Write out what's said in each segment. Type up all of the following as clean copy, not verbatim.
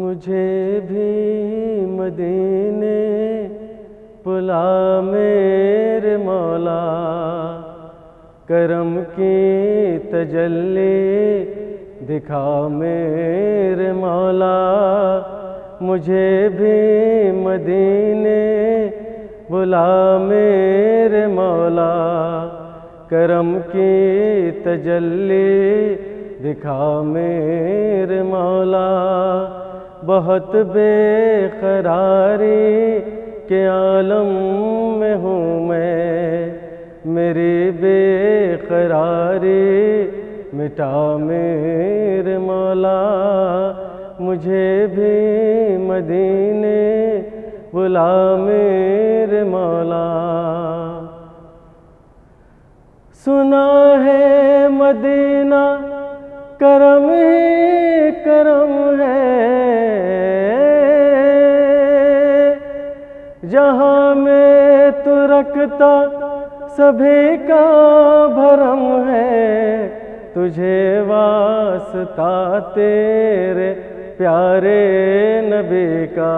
مجھے بھی مدینے بلا میرے مولا، کرم کی تجلی دکھا میرے مولا۔ مجھے بھی مدینے بلا میرے مولا، کرم کی تجلی دکھا میرے مولا۔ بہت بے قراری کے عالم میں ہوں میں، میری بے قراری مٹا میرے مولا۔ مجھے بھی مدینے بلا میرے مولا۔ سنا ہے مدینہ کرم ہی کرم ہے، جہاں میں تو رکھتا سبھی کا بھرم ہے۔ تجھے واسطہ تیرے پیارے نبی کا،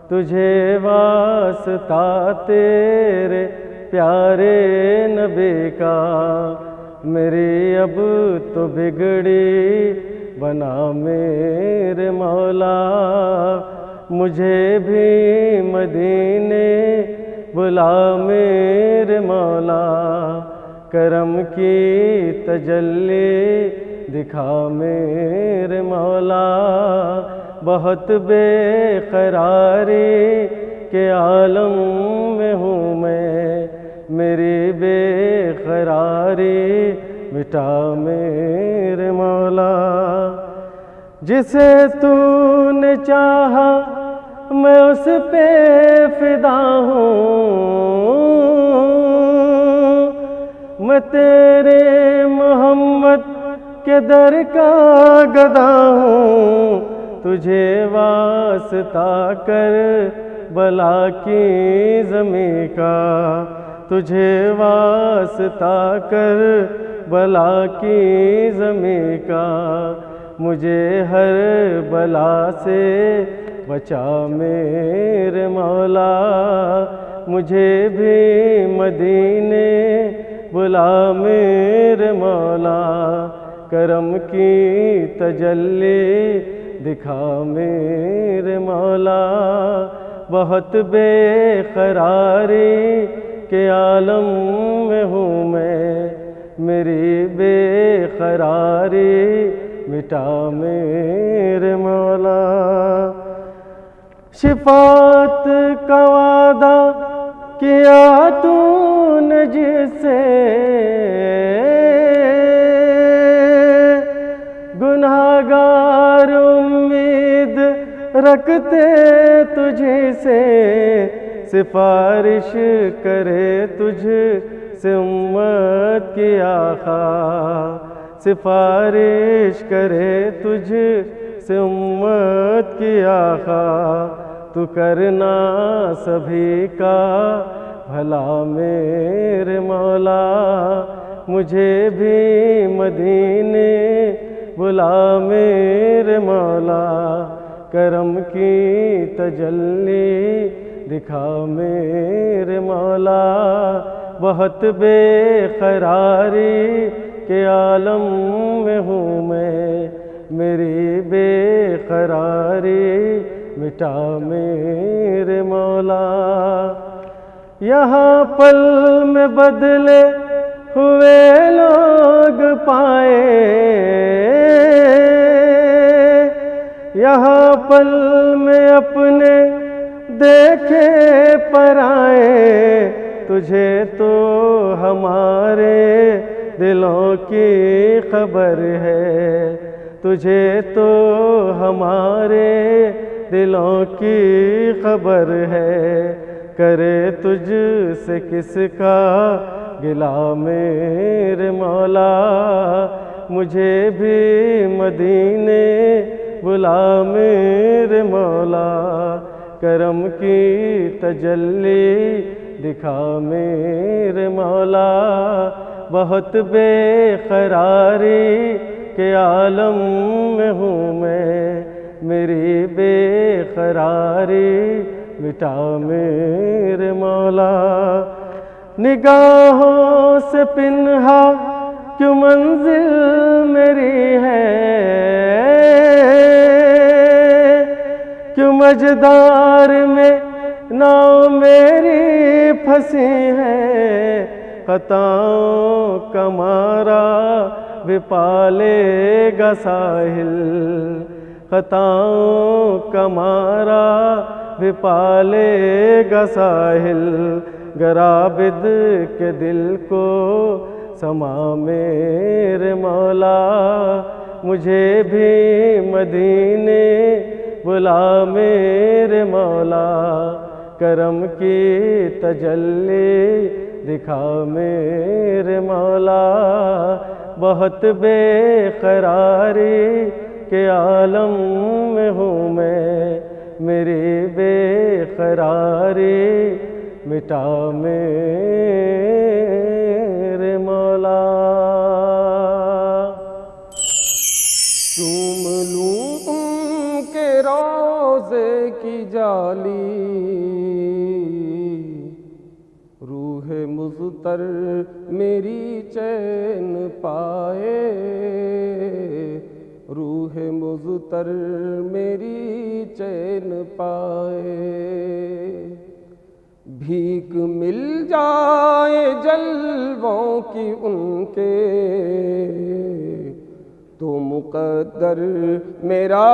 تجھے واسطہ تیرے پیارے نبی کا۔ میری اب تو بگڑی بنا میرے مولا۔ مجھے بھی مدینے بلا میرے مولا، کرم کی تجلی دکھا میرے مولا۔ بہت بے قراری کے عالم میں ہوں میں، میری بے قراری مٹا میرے مولا۔ جسے تو نے چاہا میں اس پہ فدا ہوں، میں تیرے محمد کے در کا گدا ہوں۔ تجھے واسطہ کر بلا کی زمیں کا، تجھے واسطہ کر بلا کی زمیں کا۔ مجھے ہر بلا سے بچا میرے مولا۔ مجھے بھی مدینے بلا میرے مولا، کرم کی تجلی دکھا میرے مولا۔ بہت بے قراری کے عالم میں ہوں میں، میری بے قراری مٹا میرے مولا۔ شفاعت کا وعدہ کیا تو نے جس سے، گناہگار امید رکھتے تجھ سے۔ سفارش کرے تجھ سے امت کی آقا، سفارش کرے تجھ سے امت کی آقا۔ تو کرنا سبھی کا بھلا میرے مولا۔ مجھے بھی مدینے بلا میرے مولا، کرم کی تجلی دکھا میرے مولا۔ بہت بے قراری کے عالم میں ہوں میں، میری بے قراری مٹا میرے مولا۔ یہاں پل میں بدلے ہوئے لوگ پائے، یہاں پل میں اپنے دیکھے پرائے۔ تجھے تو ہمارے دلوں کی خبر ہے، تجھے تو ہمارے دلوں کی خبر ہے۔ کرے تجھ سے کس کا گلہ میرے مولا۔ مجھے بھی مدینے بلا میرے مولا، کرم کی تجلی دکھا میرے مولا۔ بہت بے قراری کے عالم میں ہوں میں، میری بے قراری مٹا میرے مولا۔ نگاہوں سے پنہا کیوں منزل میری ہے، کیوں مجدار میں ناؤ میری پھنسی ہے، خطاؤں کا مارا بھی پالے گا ساحل، خطاؤں کا مارا بھی پالے گا ساحل، گر عابد کے دل کو سما میرے مولا، مجھے بھی مدینے بلا میرے مولا، کرم کی تجلی دکھا میرے مولا، بہت بے قراری کے عالم میں ہوں میں، میری بے قراری مٹا میرے مولا۔ چوم لوں ان کے روضے کی جالی، روح مضطر میری چین پائے، روح مضطر میری چین پائے، بھیک مل جائے جلووں کی ان کے، تو مقدر میرا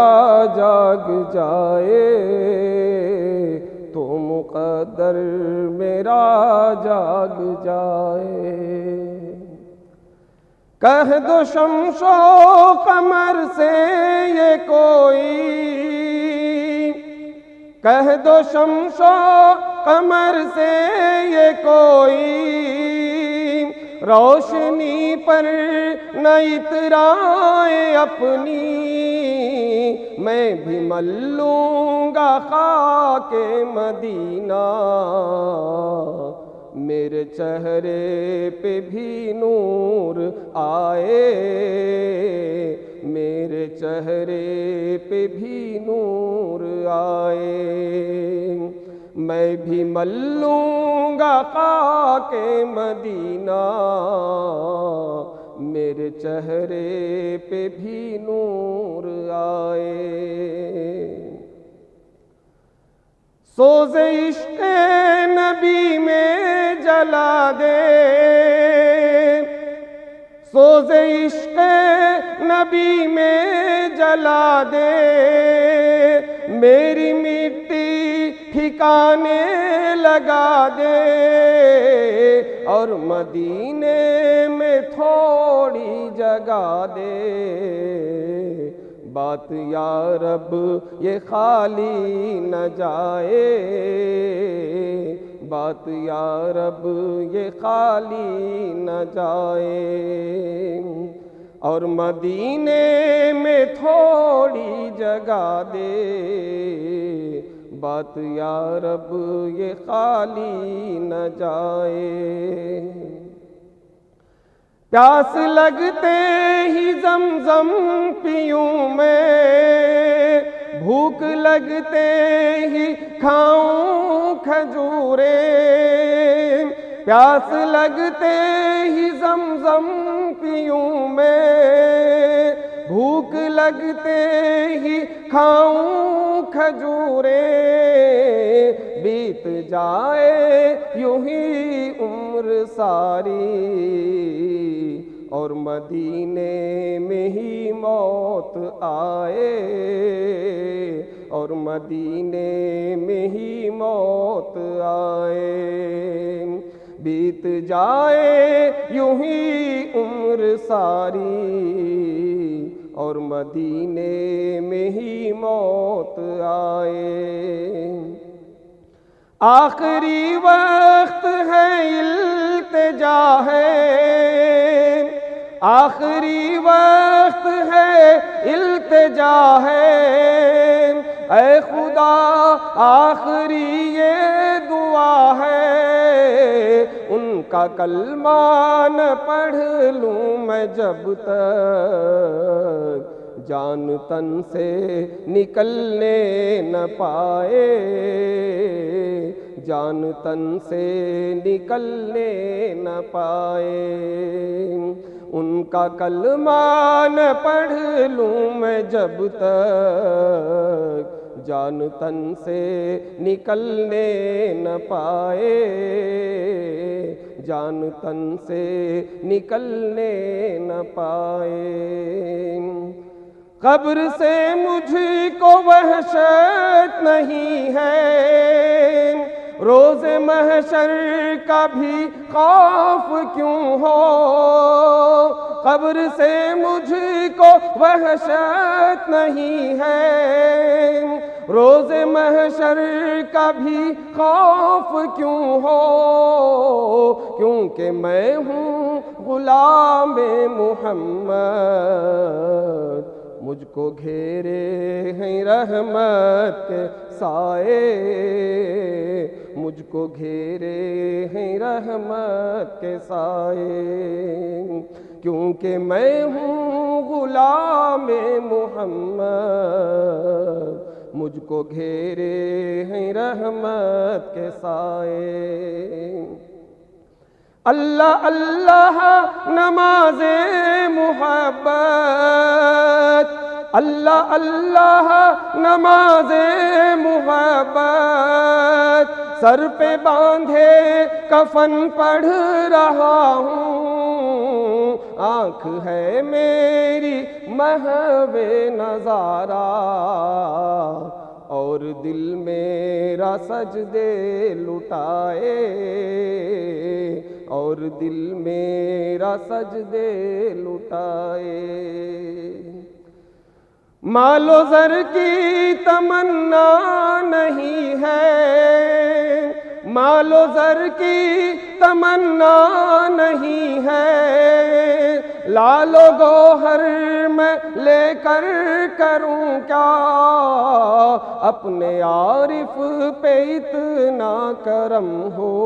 جاگ جائے، تو مقدر میرا جاگ جائے۔ کہہ دو شمس و قمر سے یہ کوئی، کہہ دو شمس و قمر سے یہ کوئی، روشنی پر نہ اترائے اپنی، میں بھی مل لوں گا خاک مدینہ، میرے چہرے پہ بھی نور آئے، میرے چہرے پہ بھی نور آئے، میں بھی مل لوں گا خاک مدینہ، میرے چہرے پہ بھی نور آئے۔ سوز عشق نبی میں جلا دے، سوز عشق نبی میں جلا دے، میری مٹی ٹھکانے لگا دے، اور مدینے میں تھوڑی جگہ دے، بات یا رب یہ خالی نہ جائے، بات یا رب یہ خالی نہ جائے، اور مدینے میں تھوڑی جگہ دے، بات یا رب یہ خالی نہ جائے۔ پیاس لگتے ہی زمزم پیوں میں، بھوک لگتے ہی کھاؤں کھجوریں، پیاس لگتے ہی زمزم پیوں میں، بھوک لگتے ہی کھاؤں کھجوریں، بیت جائے یوں ہی عمر ساری، اور مدینے میں ہی موت آئے، اور مدینے میں ہی موت آئے، بیت جائے یوں ہی عمر ساری، اور مدینے میں ہی موت آئے۔ آخری وقت ہے التجا ہے، آخری وقت ہے التجا ہے، اے خدا آخری یہ دعا ہے، ان کا کلمہ نہ پڑھ لوں میں جب تک، جان تن سے نکلنے نہ پائے، جان تن سے نکلنے نہ پائے، ان کا کلمہ نہ پڑھ لوں میں جب تک جان تن سے نکلنے نہ پائے، جان تن سے نکلنے نہ پائے۔ قبر سے مجھ کو وحشت نہیں ہے، روز محشر کا بھی خوف کیوں ہو، قبر سے مجھ کو وحشت نہیں ہے، روز محشر کا بھی خوف کیوں ہو، کیونکہ میں ہوں غلام محمد، مجھ کو گھیرے ہیں رحمت کے سائے، مجھ کو گھیرے ہیں رحمت کے سائے، کیونکہ میں ہوں غلام محمد، مجھ کو گھیرے ہیں رحمت کے سائے۔ اللہ اللہ نماز محبت، اللہ اللہ نماز محبت، سر پہ باندھے کفن پڑھ رہا ہوں، آنکھ ہے میری محو نظارہ، اور دل میرا سجدے لٹائے، اور دل میرا سجدے لٹائے۔ مال و زر کی تمنا نہیں ہے، مال و زر کی تمنا نہیں ہے، لال و گوہر میں لے کر کروں کیا، اپنے عارف پہ اتنا کرم ہو،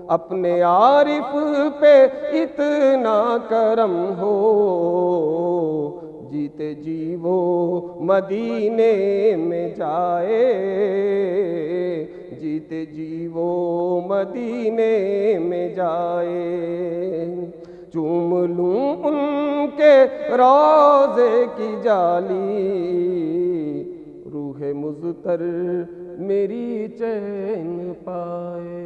اپنے عارف پہ اتنا کرم ہو، جیتے جی وہ مدینے میں جائے، جیتے جی وہ مدینے میں جائے، چوم لوں ان کے روضے کی جالی، روح مضطر میری چین پائے۔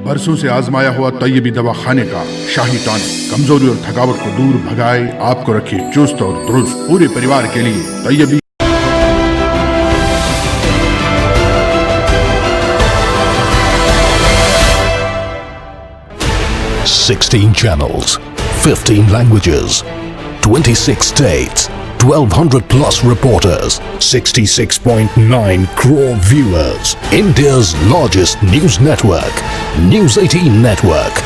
برسوں سے آزمایا ہوا طیبی دوا خانے کا شاہی ٹانک کمزوری اور تھکاوٹ کو دور بھگائے، آپ کو رکھے چست اور درست، پورے پریوار کے لیے طیبی 16 channels, 15 languages, 26 states, 1200 plus reporters, 66.9 crore viewers. India's largest news network, News 18 Network.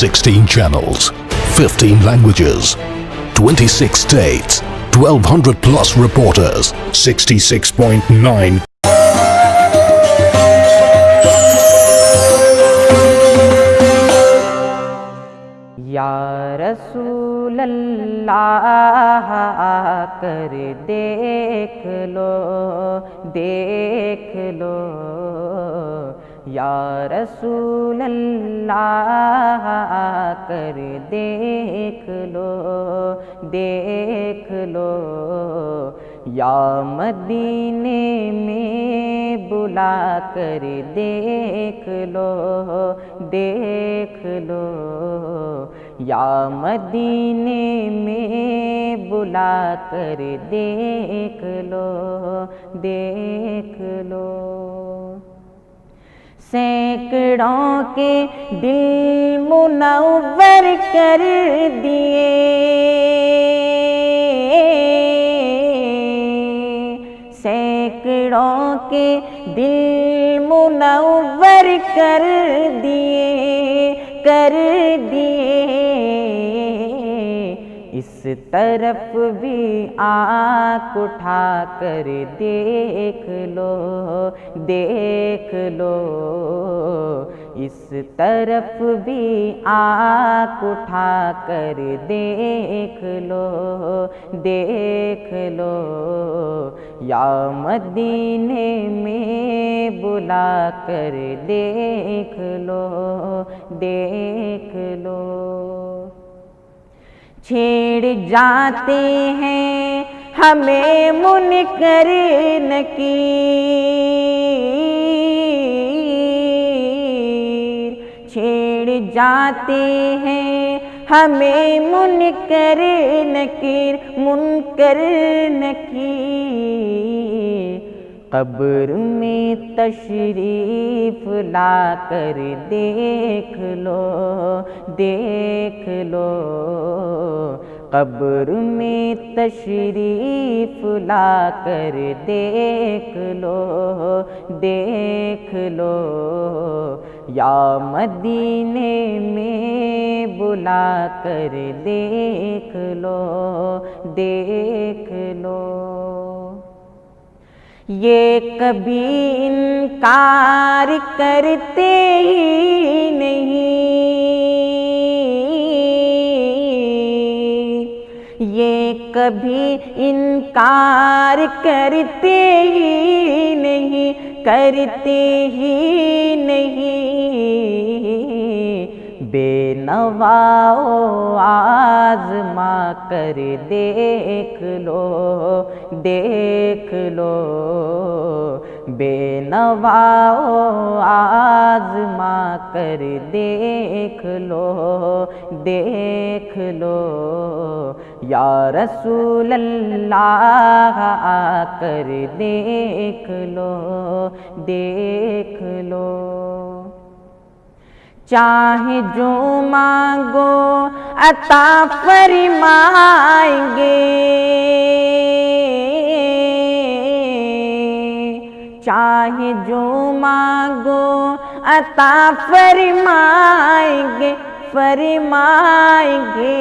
Sixteen channels, 15 languages, 26 states, 1200 plus reporters, 66.9 یا رسول اللہ کر دیکھ لو یا رسول اللہ کر دیکھ لو یا مدینے میں بلا کر دیکھ لو یا مدینے میں بلا کر دیکھ لو سینکڑوں کے دل منور کر دیے، سینکڑوں کے دل منور کر دیے، کر دیے۔ اس طرف بھی آنکھ اٹھا کر دیکھ لو، دیکھ لو، اس طرف بھی آنکھ اٹھا کر دیکھ لو، دیکھ لو، یا مدینے میں بلا کر دیکھ لو، دیکھ لو۔ چھیڑ جاتے ہیں ہمیں منکر نکیر، چھیڑ جاتے ہیں ہمیں منکر نکیر، منکر نکیر۔ قبر میں تشریف لا کر دیکھ لو، دیکھ لو، قبر میں تشریف لا کر دیکھ لو، دیکھ لو، یا مدینے میں بلا کر دیکھ لو، دیکھ لو۔ یہ کبھی انکار کرتے ہی نہیں، یہ کبھی انکار کرتے ہی نہیں، کرتے ہی نہیں۔ بے نواؤ آزما کر دیکھ لو، دیکھ لو، بے نواؤ آزما کر دیکھ لو، دیکھ لو، یا رسول اللہ آ کر دیکھ لو، دیکھ لو۔ چاہے جو مانگو عطا فرمائیں گے، چاہے جو مانگو عطا فرمائیں گے، فرمائیں گے۔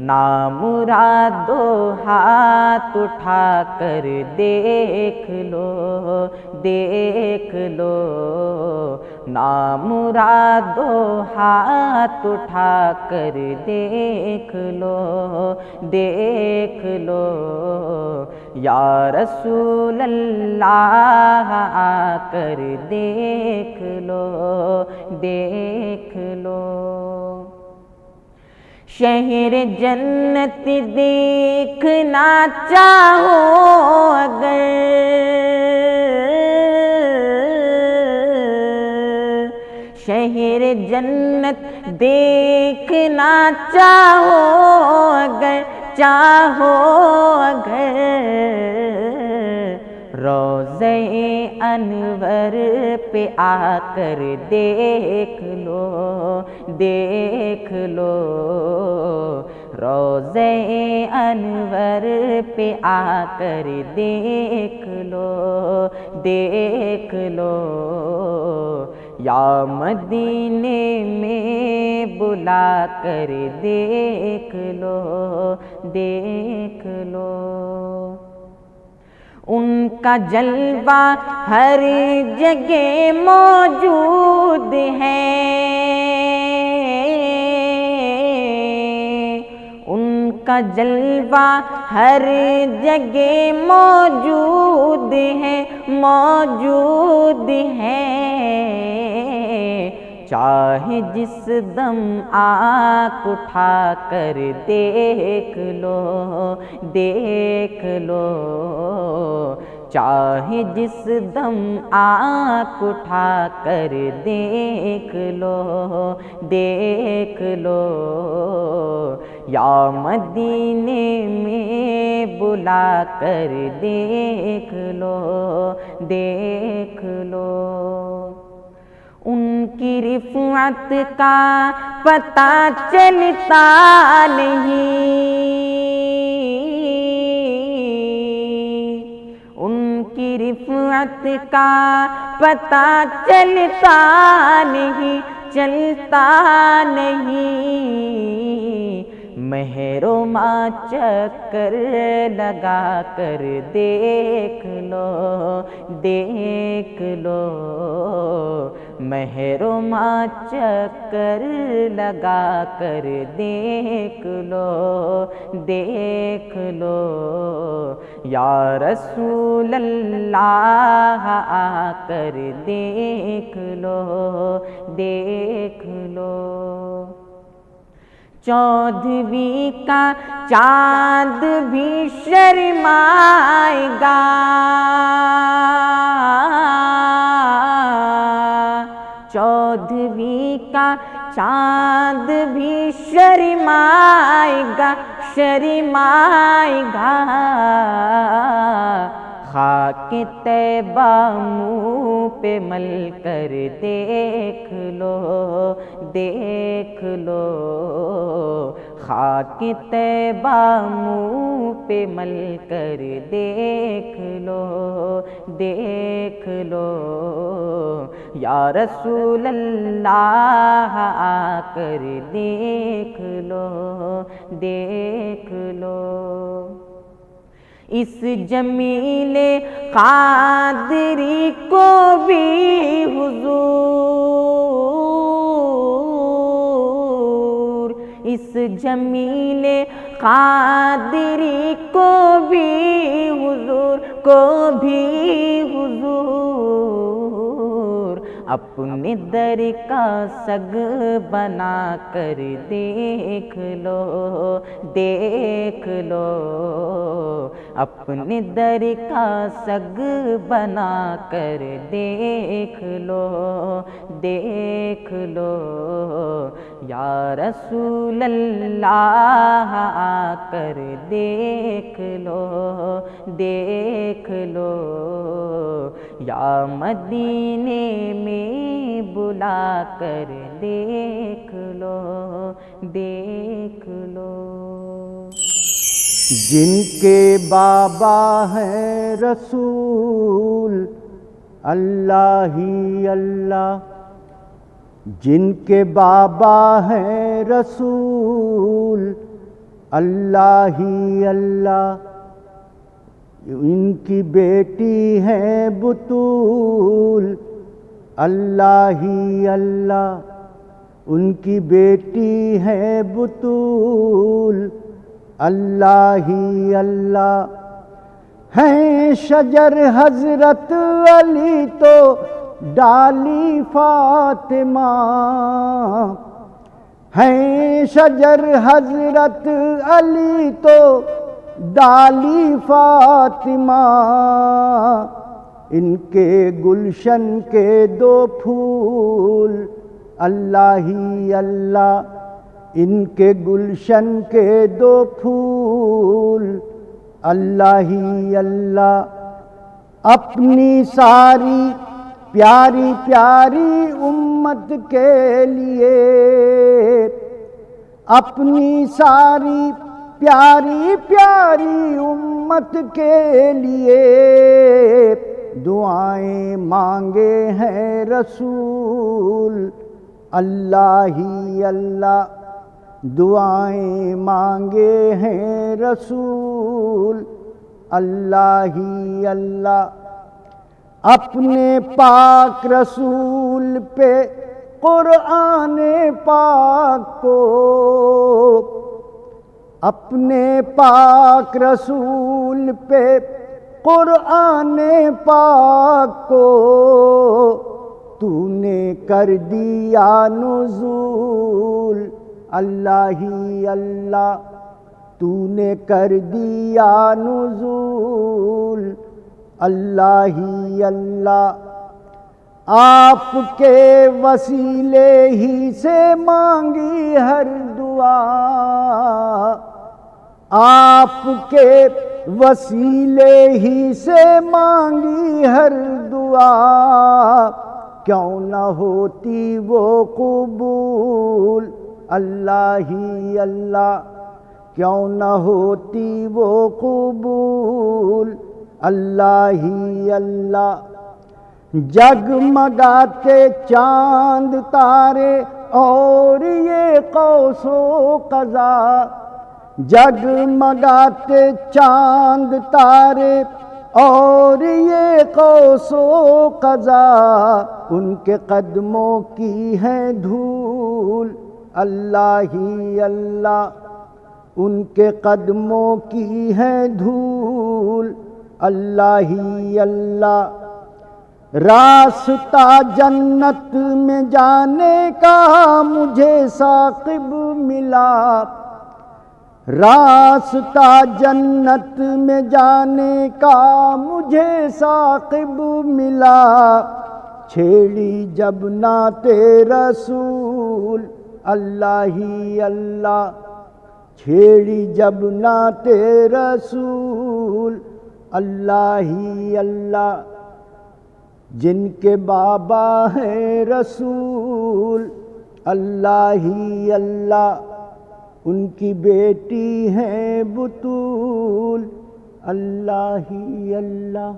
نامرادو ہاتھ اٹھا کر دیکھ لو، دیکھ لو، نامرادو ہاتھ اٹھا کر دیکھ لو، دیکھ لو، یا رسول اللہ آ کر دیکھ لو، دیکھ لو۔ شہر جنت دیکھنا چاہو اگر، شہر جنت دیکھنا چاہو اگر، چاہو اگر، روضہ انور پہ آ کر دیکھ لو، دیکھ لو، روضہ انور پہ آ کر دیکھ لو، دیکھ لو، یا مدینے میں بلا کر دیکھ لو، دیکھ لو۔ ان کا جلوہ ہر جگہ موجود ہے، ان کا جلوہ ہر جگہ موجود ہے، موجود ہے۔ چاہے جس دم آنکھ اٹھا کر دیکھ لو، دیکھ لو، چاہے جس دم آنکھ اٹھا کر دیکھ لو، دیکھ لو، یا مدینے میں بلا کر دیکھ لو، دیکھ لو۔ ان کی رفعت کا پتہ چلتا نہیں، ان کی رفعت کا پتہ چلتا نہیں، چلتا نہیں۔ مہر و ماں چکر لگا کر دیکھ لو، دیکھ لو۔ مہر و ماں چکر لگا کر دیکھ لو، دیکھ لو۔ یا رسول اللہ آ کر دیکھ لو، دیکھ لو۔ چودھویں کا چاند بھی شرمائے گا، چودھویں کا چاند بھی شرمائے گا، شرمائے گا۔ خاک طیبہ منہ پہ مل کر دیکھ لو، دیکھ لو۔ خاک طیبہ منہ پہ مل کر دیکھ لو، دیکھ لو۔ یا رسول اللہ آ کر دیکھ لو، دیکھ لو۔ اس جمیل قادری کو بھی حضور، اس جمیل قادری کو بھی حضور، کو بھی حضور اپنے در کا سگ بنا کر دیکھ لو، دیکھ لو۔ اپنے در کا سگ بنا کر دیکھ لو، دیکھ لو۔ یا رسول اللہ آ کر دیکھ لو، دیکھ لو۔ یا مدینے میں بلا کر دیکھ لو، دیکھ لو۔ جن کے بابا ہیں رسول اللہ ہی اللہ، جن کے بابا ہیں رسول اللہ ہی اللہ، ان کی بیٹی ہیں بطول اللہ ہی اللہ، ان کی بیٹی ہیں بطول اللہ ہی اللہ۔ ہیں شجر حضرت علی تو ڈالی فاطمہ، ہیں شجر حضرت علی تو ڈالی فاطمہ، ان کے گلشن کے دو پھول اللہ ہی اللہ، ان کے گلشن کے دو پھول اللہ ہی اللہ۔ اپنی ساری پیاری پیاری امت کے لیے، اپنی ساری پیاری پیاری امت کے لیے دعائیں مانگے ہیں رسول اللہ ہی اللہ، دعائیں مانگے ہیں رسول اللہ ہی اللہ۔ اپنے پاک رسول پہ قرآن پاک کو، اپنے پاک رسول پہ قرآن پاک کو تو نے کر دیا نزول اللہ ہی اللہ، تو نے کر دیا نزول اللہ ہی اللہ۔ آپ کے وسیلے ہی سے مانگی ہر دعا، آپ کے وسیلے ہی سے مانگی ہر دعا، کیوں نہ ہوتی وہ قبول، اللہ ہی اللہ کیوں نہ ہوتی وہ قبول، اللہ ہی اللہ۔ جگمگاتے چاند تارے اور یہ قوس و قزح، جگمگاتے چاند تارے اور یہ قوس و قزح، ان کے قدموں کی ہے دھول، اللہ ہی اللہ ان کے قدموں کی ہے دھول، اللہ ہی اللہ۔ راستہ جنت میں جانے کا مجھے ثاقب ملا، راستہ جنت میں جانے کا مجھے ثاقب ملا، چھیڑی جب نعت رسول، اللہ ہی اللہ چھیڑی جب نعت رسول، اللہ ہی اللہ۔ جن کے بابا ہیں رسول، اللہ ہی اللہ، ان کی بیٹی ہیں بطول، اللہ ہی اللہ۔